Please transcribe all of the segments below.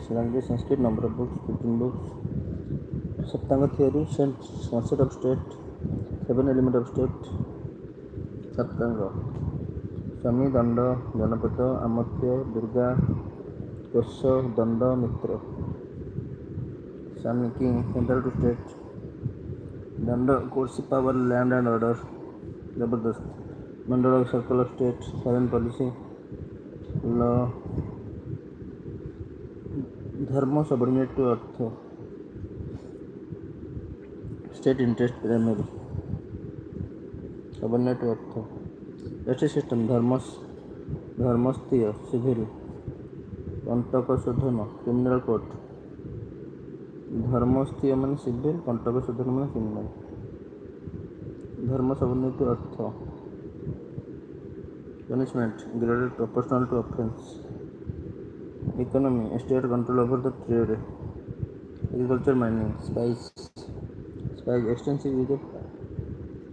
Language Sanskrit. Number of books 15 books. Saptanga theory. Concept of state. 7 element of state. Saptanga. Swami, Danda, Janapata, Amatya, Durga, Kosha, Danda, Mitra. Swami king, central to state. Danda, courtship power, land and order. Zabardast. Mandala, circle of state, foreign policy, law. Dharma, subordinate to artha. State interest, primary. Subordinate to artha. Justice system, Dharmasthya, civil. Kantaka Sodhana, criminal court. Dharmasthya means civil, Kantaka Sodhana means criminal. Dharma subordinate to artha. Punishment, graded proportional to offense. Economy, state control over the trade. Agriculture, mining, spice, extensive use of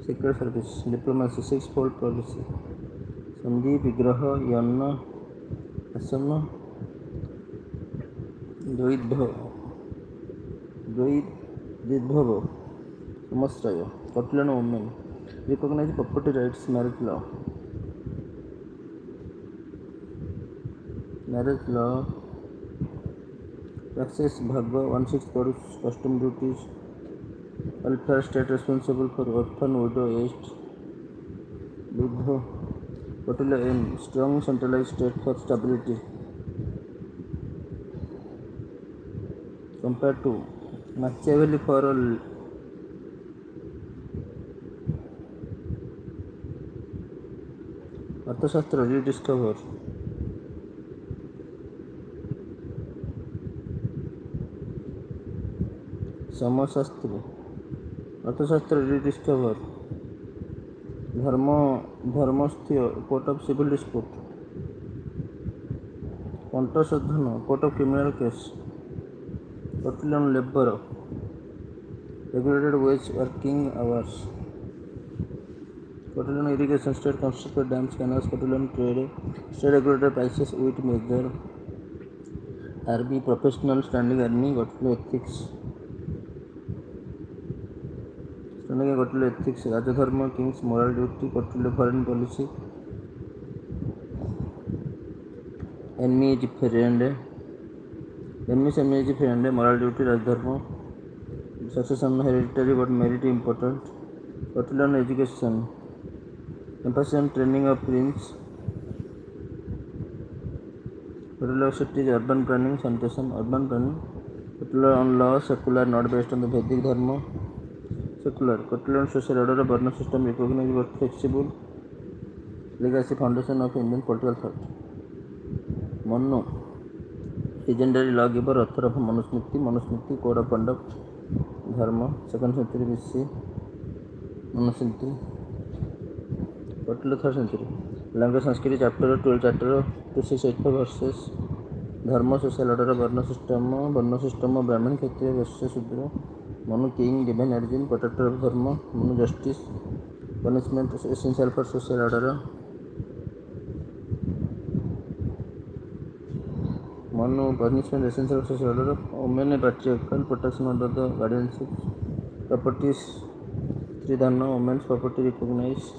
secret service. Diplomacy, six-fold policy. Sandhi, Vigraha, Yana, Asana, Dvidbhava, Samasraya. Kautuliya women. Recognize property rights, marriage law. Taxes, Bhagva, 1/6 crores, custom duties. Welfare, state responsible for orphan, widow, aged. Buddha. Kautuliya aim, strong centralized state for stability. Compared to Machiavelli for all. Arthashastra, rediscover. Samashastri. Arthashastra, rediscover. Dharmasthya, court of civil dispute. Kantasodhana, court of criminal case. Kautuliya labor. Regulated wage working hours. Kautuliya irrigation, state constructed dams, canals. Kautuliya trade, state regulated prices, wheat measure. Army, professional standing army. Kautuliya ethics. Kautuliya ethics, Rajadharma, king's moral duty. Kautuliya foreign policy. Enemy is friend, moral duty, Rajadharma. Succession, hereditary but merit important. Kautuliya education, emphasis on training of prince. Kautuliya cities, urban planning, sanitation, urban planning. Kautuliya on law, secular, not based on the Vedic Dharma. Secular. Kautuliya social order, Varna system, recognized but flexible. Legacy, foundation of Indian political thought. Manu, legendary lawgiver, author of Manusmriti, code of conduct. Dharma, 2nd century BC. Manusmriti. Kautuliya 3rd century. Language Sanskrit, chapter 12, chapter 2685 verses. Dharma, social order, Varna system, Brahmin, Kshatriya, Vaishya, Shudra. Manu, king, divine origin, protector of dharma. Manu, justice. Punishment, essential for social order. Manu, punishment, essential for social order. Women, patriarchal, protection under the guardianship. Properties, Tridhana, women's property recognized.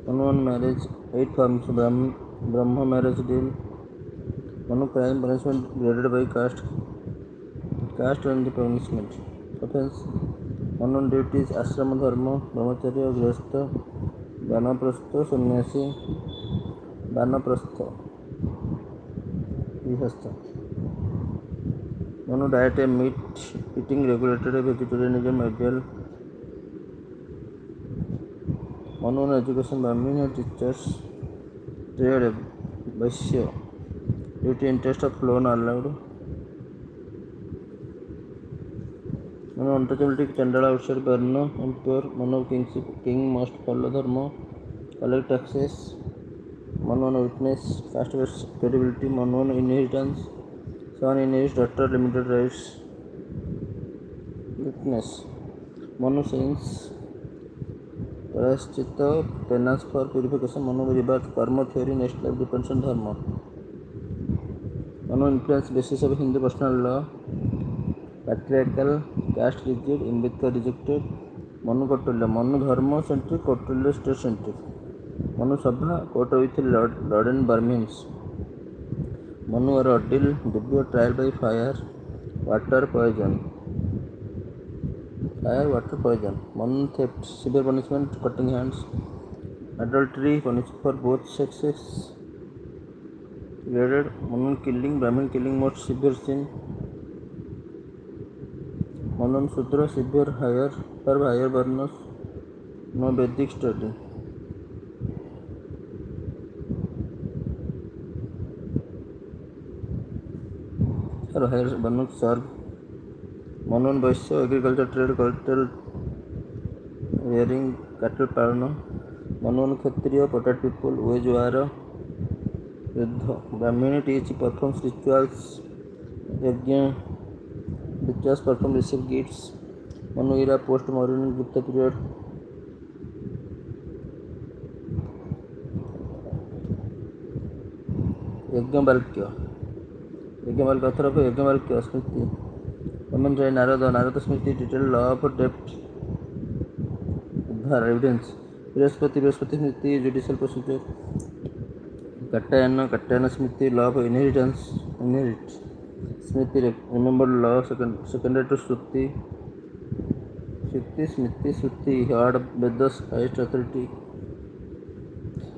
Manu on marriage, 8 forms. Brahma marriage deal. Manu, crime, punishment graded by caste and the punishment. Offense. Manu on duties, ashrama dharma, brahmacharya, grihastha, vanaprastha, sannyasi, grihastha. Manu diet, meat eating regulated, vegetarianism ideal. Manu on education, Brahmin teachers. Trade, Vaishya. Duty, interest of loan allowed. Manu untouchability, Chandala outside Varna, impure. Manu kingship, king must follow dharma, collect taxes. Manu on witness, caste-based credibility. Manu on inheritance, son inherits, daughter limited rights. Witness. Manu sins, Prashchita, penance for purification. Manu rebirth, karma theory, next life depends on dharma. Manu influence basis of Hindu personal law. Patriarchal, caste rigid, Ambedkar rejected. Manu kautuliya, Manu dharma centric, kautuliya state centric. Manu sabha, court with Lord and Brahmins. Manu or ordeal, Divya trial by fire, water poison. Fire, water poison. Manu theft, severe punishment, cutting hands. Adultery, punished for both sexes. Graded. Manu killing, Brahmin killing, most severe sin. Manu Sudra, severe higher, serve higher varnas. No Vedic study. Or higher varnas serve. Manu Vaishya, agriculture, trade, cultural, rearing, cattle parno. Manu Kshatriya, protect people, wage war, yuddha. Brahmini teach, performs rituals, yajna, rituals perform, receive gifts. Manu era, post-modern, Gupta period. Yajnavalkya Atharva Yajnavalkya smriti comment है Narada smriti detail law of depth udhar evidence Brihaspati smriti judicial procedure Katyayana smriti law of inheritance inherit smriti remember law secondary to shruti smriti hard Vedas highest authority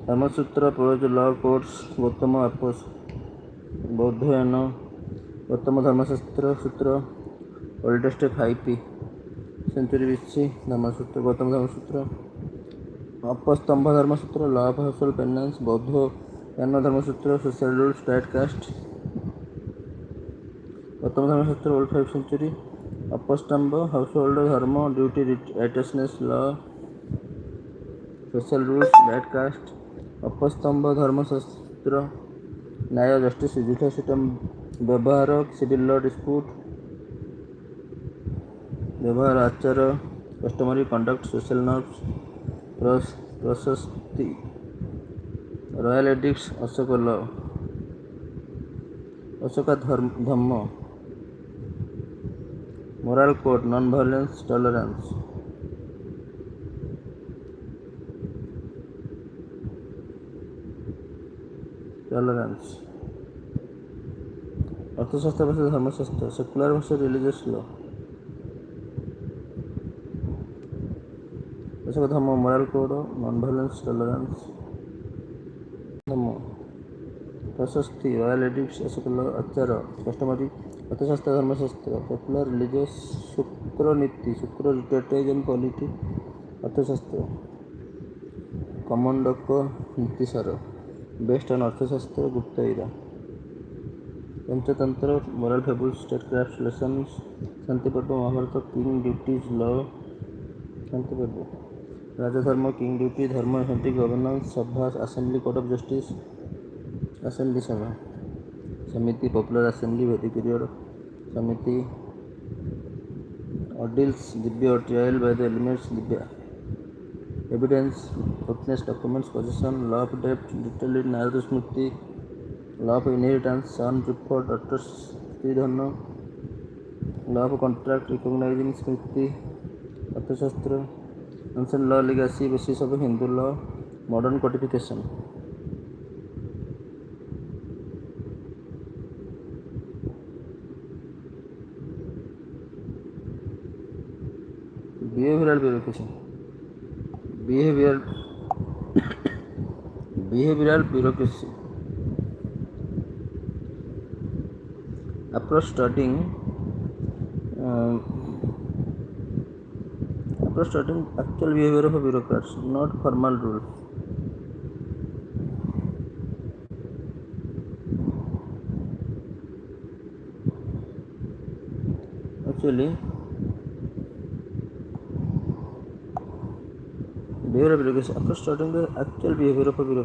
Dharmasutra prose law courts Gautama आपस Baudhayana Gautama Dharmashastra sutra oldest 5p century BC Dharmasutra Gautama Dharmasutra Apastamba Dharmasutra law of household penance Baudhayana Dharmasutra social rules diet caste Gautam Dharmasutra old 5th century Apastamba household dharma duty righteousness law social rules diet caste Apastamba Dharmashastra nyaya justice judicial system vyavahar civil law dispute vyavahar achar customary conduct social norms prashasti royal edicts Ashoka law Ashoka dhamma moral code non violence tolerance Arthashastra versus Dharmashastra secular versus religious law Ashoka dharma moral code non violence tolerance dharma prashasti royal edicts Ashoka law achar customary Arthashastra Dharmashastra secular religious शुक्र नीति शुक्र literature and polity अर्थशास्त्र कमंडक नीतिसार best on Arthashastra Gupta era Panchatantra moral fables statecraft lessons Shantiparva Mahabharata king duties law Shantiparva rajdharma king duty dharma shanti governance sabha assembly court of justice assembly sabha samiti popular assembly Vedic period samiti ordeals divya trial by the elements divya evidence witness documents position law of depth detailed in Narada smriti law of inheritance son preferred daughters stridhan law of contract recognising smriti Arthashastra ancient law legacy basis of Hindu law modern codification behavioural bureaucracy approach studying actual behavior of bureaucrats not formal rules actually behavior of bureaucracy after studying the actual behavior of a bureaucrat